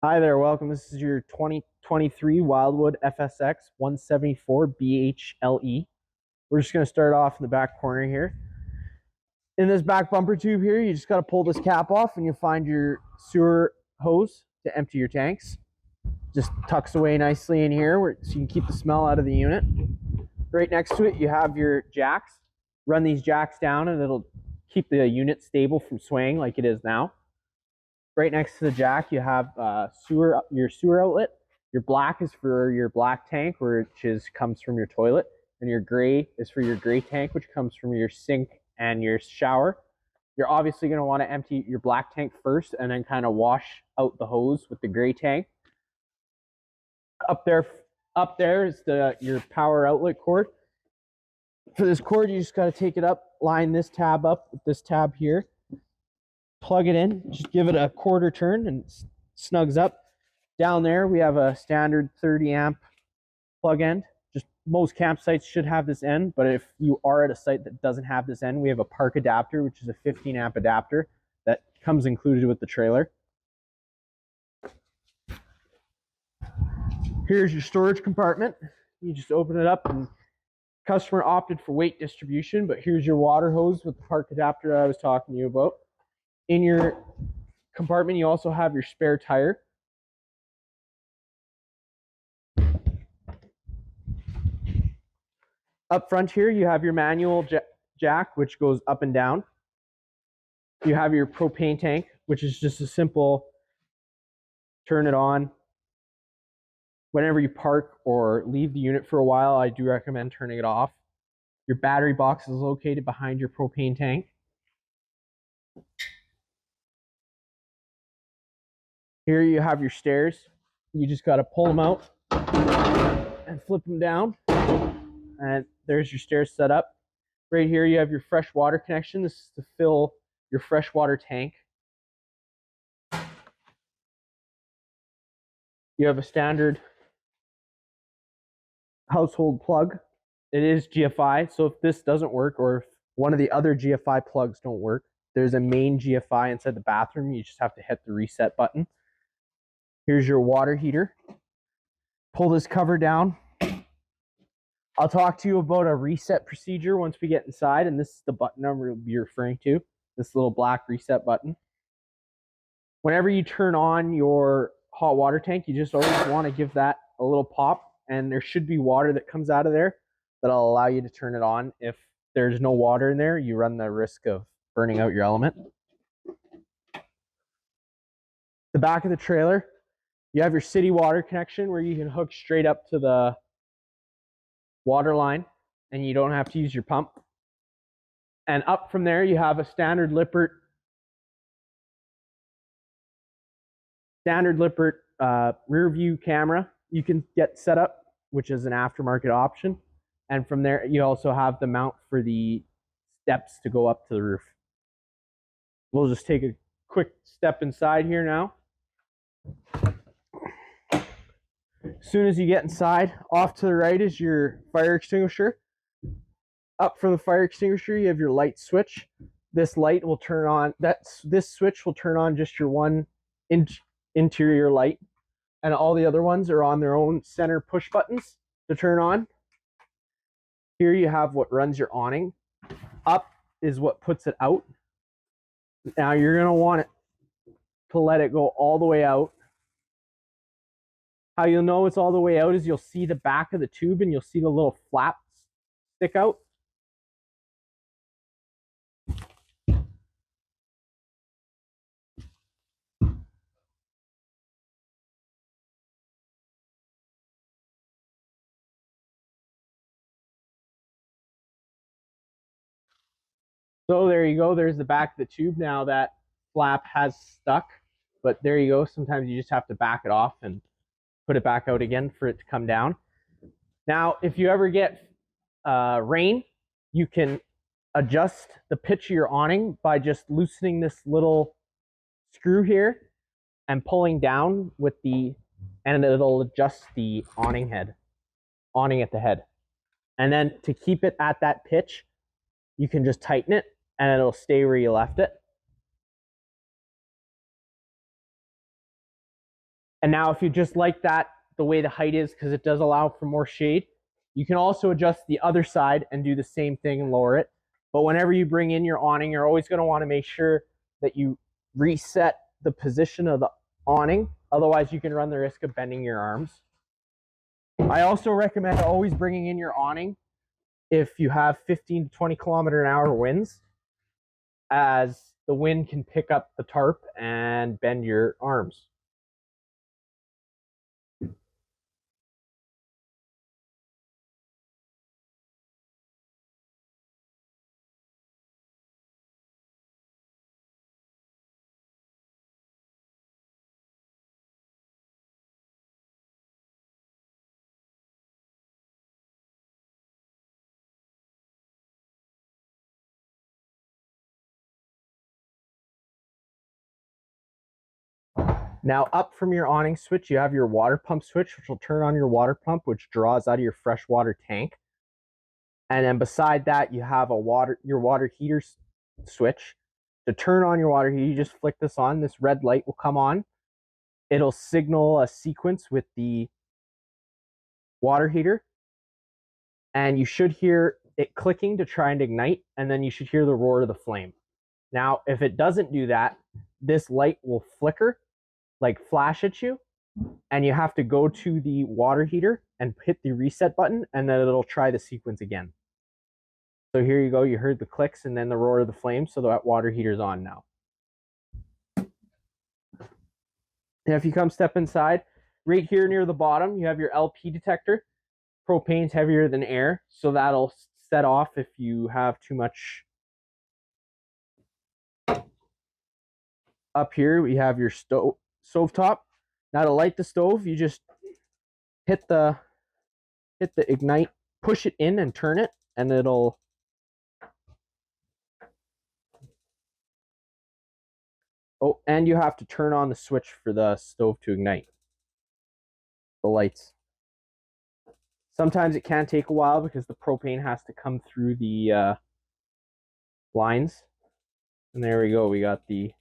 Hi there, welcome. This is your 2023 Wildwood FSX 174 BHLE. We're just going to start off in the back corner here. In this back bumper tube here, you just got to pull this cap off and you'll find your sewer hose to empty your tanks. Just tucks away nicely in here so you can keep the smell out of the unit. Right next to it, you have your jacks. Run these jacks down and it'll keep the unit stable from swaying like it is now. Right next to the jack, you have your sewer outlet. Your black is for your black tank, which comes from your toilet, and your gray is for your gray tank, which comes from your sink and your shower. You're obviously going to want to empty your black tank first, and then kind of wash out the hose with the gray tank. Up there is your power outlet cord. For this cord, you just got to take it up, line this tab up with this tab here. Plug it in, just give it a quarter turn and it snugs up. Down there, we have a standard 30 amp plug end. Just most campsites should have this end, but if you are at a site that doesn't have this end, we have a park adapter, which is a 15 amp adapter that comes included with the trailer. Here's your storage compartment. You just open it up, and customer opted for weight distribution, but here's your water hose with the park adapter I was talking to you about. In your compartment, you also have your spare tire. Up front here, you have your manual jack, which goes up and down. You have your propane tank, which is just a simple turn it on. Whenever you park or leave the unit for a while, I do recommend turning it off. Your battery box is located behind your propane tank. Here you have your stairs. You just got to pull them out and flip them down. And there's your stairs set up. Right here you have your fresh water connection. This is to fill your freshwater tank. You have a standard household plug. It is GFI, so if this doesn't work or if one of the other GFI plugs don't work, there's a main GFI inside the bathroom. You just have to hit the reset button. Here's your water heater. Pull this cover down. I'll talk to you about a reset procedure once we get inside, and this is the button I'm going to be referring to, this little black reset button. Whenever you turn on your hot water tank, you just always want to give that a little pop, and there should be water that comes out of there that'll allow you to turn it on. If there's no water in there, you run the risk of burning out your element. The back of the trailer, you have your city water connection where you can hook straight up to the water line and you don't have to use your pump. And up from there, you have a standard Lippert rear view camera you can get set up, which is an aftermarket option. And from there, you also have the mount for the steps to go up to the roof. We'll just take a quick step inside here now. As soon as you get inside, off to the right is your fire extinguisher. Up from the fire extinguisher, you have your light switch. This light will turn on, this switch will turn on just your one interior light, and all the other ones are on their own center push buttons to turn on. Here you have what runs your awning. Up is what puts it out. Now you're going to want it to let it go all the way out. How you'll know it's all the way out is you'll see the back of the tube and you'll see the little flaps stick out. So there you go. There's the back of the tube. Now that flap has stuck, but there you go. Sometimes you just have to back it off and put it back out again for it to come down. Now, if you ever get rain, you can adjust the pitch of your awning by just loosening this little screw here and pulling down with and it'll adjust the awning at the head. And then to keep it at that pitch, you can just tighten it and it'll stay where you left it. And now if you just like that, the way the height is, because it does allow for more shade, you can also adjust the other side and do the same thing and lower it. But whenever you bring in your awning, you're always going to want to make sure that you reset the position of the awning. Otherwise, you can run the risk of bending your arms. I also recommend always bringing in your awning if you have 15 to 20 kilometer an hour winds, as the wind can pick up the tarp and bend your arms. Now up from your awning switch, you have your water pump switch, which will turn on your water pump, which draws out of your freshwater tank. And then beside that, you have your water heater switch. To turn on your water heater, you just flick this on. This red light will come on. It'll signal a sequence with the water heater. And you should hear it clicking to try and ignite. And then you should hear the roar of the flame. Now, if it doesn't do that, this light will flicker, like flash at you, and you have to go to the water heater and hit the reset button, and then it'll try the sequence again. So here you go, you heard the clicks and then the roar of the flame, so that water heater's on now. And if you come step inside, right here near the bottom, you have your LP detector. Propane's heavier than air, so that'll set off if you have too much. Up here, we have your stove top. Now to light the stove, you just hit the ignite, push it in and turn it, and it'll and you have to turn on the switch for the stove to ignite. The lights. Sometimes it can take a while because the propane has to come through the lines. And there we go, we got the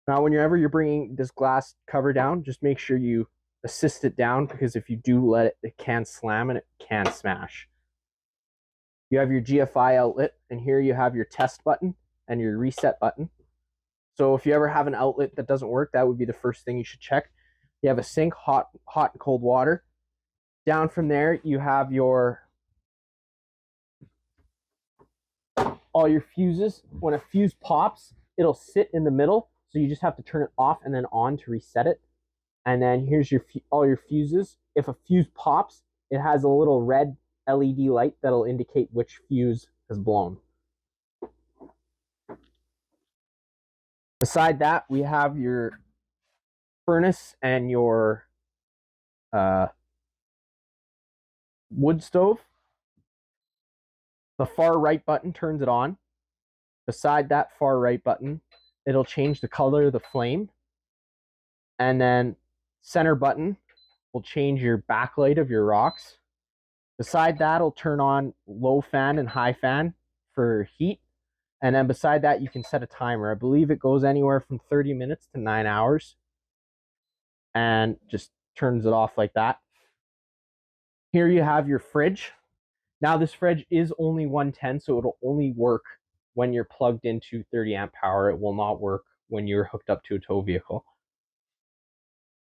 Now, whenever you're bringing this glass cover down, just make sure you assist it down, because if you do let it, it can slam and it can smash. You have your GFI outlet, and here you have your test button and your reset button. So if you ever have an outlet that doesn't work, that would be the first thing you should check. You have a sink, hot and cold water. Down from there, you have all your fuses. When a fuse pops, it'll sit in the middle. So you just have to turn it off and then on to reset it. And then here's all your fuses. If a fuse pops, it has a little red LED light that'll indicate which fuse has blown. Beside that, we have your furnace and your wood stove. The far right button turns it on. Beside that far right button, it'll change the color of the flame. And then center button will change your backlight of your rocks. Beside that, it'll turn on low fan and high fan for heat. And then beside that, you can set a timer. I believe it goes anywhere from 30 minutes to 9 hours. And just turns it off like that. Here you have your fridge. Now this fridge is only 110, so it'll only work when you're plugged into 30 amp power. It will not work when you're hooked up to a tow vehicle.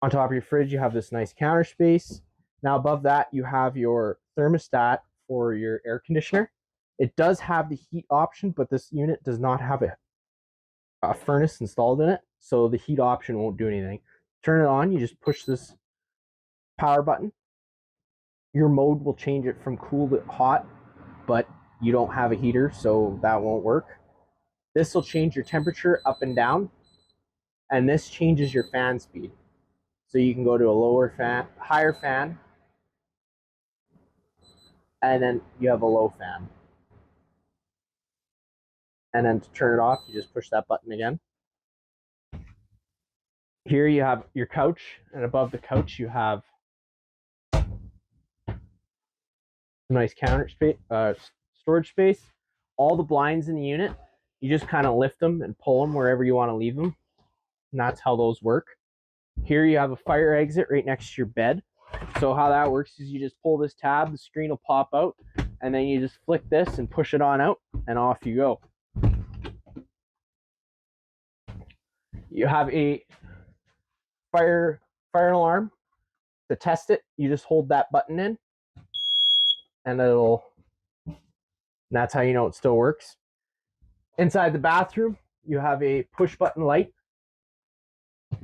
On top of your fridge, you have this nice counter space. Now above that, you have your thermostat for your air conditioner. It does have the heat option, but this unit does not have a furnace installed in it, so the heat option won't do anything. Turn it on, you just push this power button. Your mode will change it from cool to hot, but you don't have a heater, so that won't work. This will change your temperature up and down, and this changes your fan speed. So you can go to a lower fan, higher fan, and then you have a low fan. And then to turn it off, you just push that button again. Here you have your couch, and above the couch you have a nice counter space, storage space. All the blinds in the unit, You just kind of lift them and pull them wherever you want to leave them. And that's how those work. Here you have a fire exit right next to your bed. So how that works is you just pull this tab, the screen will pop out, and then you just flick this and push it on out, and off you go. You have a fire alarm. To test it, you just hold that button in, and that's how you know it still works. Inside the bathroom, you have a push button light.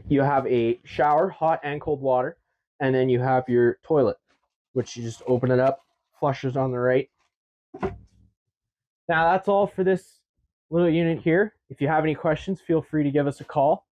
You have a shower, hot and cold water, and then you have your toilet, which you just open it up, flushes on the right. Now that's all for this little unit here. If you have any questions, feel free to give us a call.